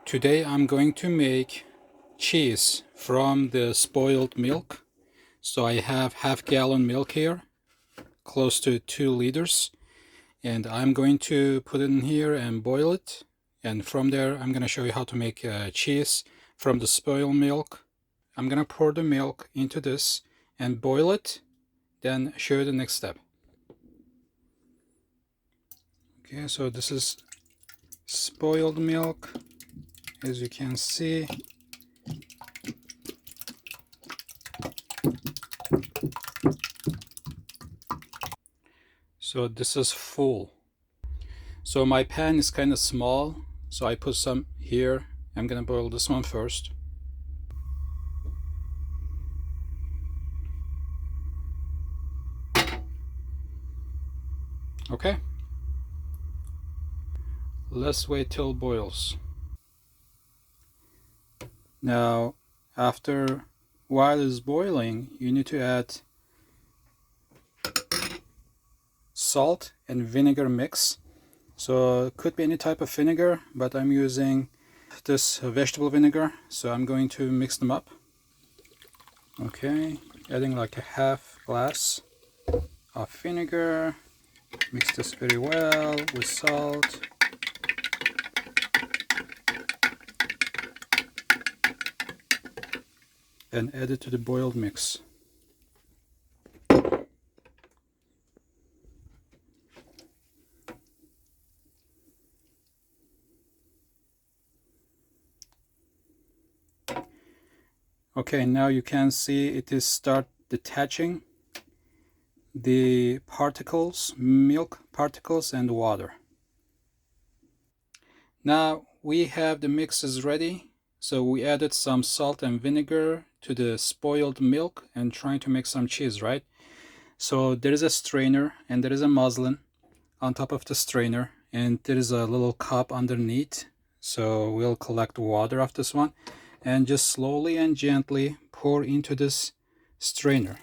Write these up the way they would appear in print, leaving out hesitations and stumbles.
Today I'm going to make cheese from the spoiled milk. So I have half-gallon milk here, close to 2 liters, and I'm going to put it in here and boil it. And from there I'm going to show you how to make cheese from the spoiled milk. I'm going to pour the milk into this and boil it, then show you the next step. Okay, so this is spoiled milk, as you can see. So this is full. So my pan is kind of small, so I put some here. I'm gonna boil this one first. Okay. Let's wait till it boils. Now, while it's boiling, you need to add salt and vinegar mix. So it could be any type of vinegar, but I'm using this vegetable vinegar, so I'm going to mix them up. Okay, adding like a half glass of vinegar. Mix this very well with salt. And add it to the boiled mix. Okay, now you can see it is start detaching the particles, milk particles and water. Now we have the mixes ready. So we added some salt and vinegar to the spoiled milk and trying to make some cheese, right? So there is a strainer and there is a muslin on top of the strainer, and there is a little cup underneath. So we'll collect water off this one and just slowly and gently pour into this strainer.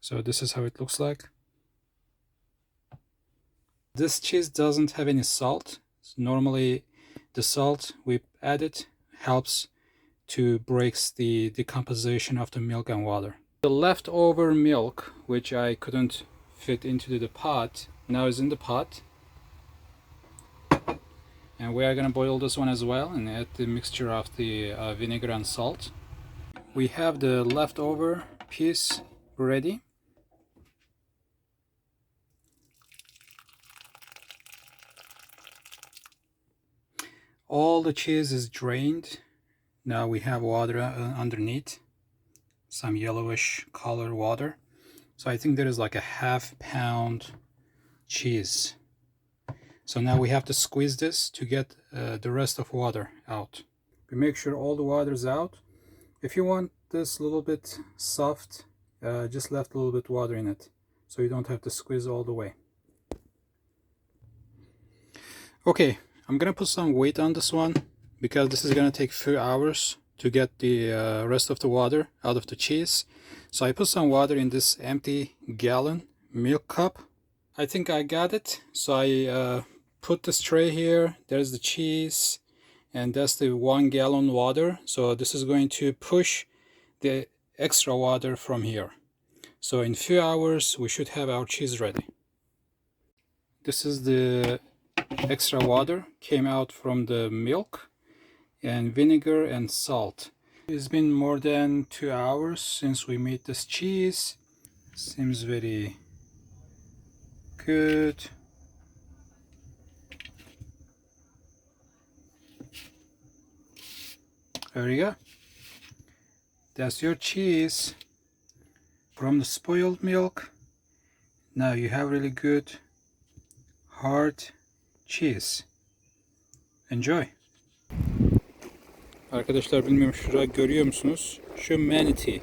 So this is how it looks like. This cheese doesn't have any salt. Normally the salt we added helps to breaks the decomposition of the milk and water. The leftover milk, which I couldn't fit into the pot, now is in the pot. And we are going to boil this one as well and add the mixture of the vinegar and salt. We have the leftover piece ready. All the cheese is drained. Now we have water underneath, some yellowish color water. So I think there is like a half-pound cheese. So now we have to squeeze this to get the rest of water out. We make sure all the water is out. If you want this a little bit soft, just left a little bit water in it, so you don't have to squeeze all the way. Okay, I'm gonna put some weight on this one because this is gonna take a few hours to get the rest of the water out of the cheese. So I put some water in this empty gallon milk cup. I think I got it. So I put this tray here. There's the cheese, and that's the 1 gallon water. So this is going to push the extra water from here. So in a few hours we should have our cheese ready. This is the extra water came out from the milk and vinegar and salt. It's been more than 2 hours since we made this cheese. Seems very good. There you go. That's your cheese from the spoiled milk. Now you have really good hard cheese. Enjoy. Arkadaşlar bilmiyorum, şurada görüyor musunuz? Şu manatee.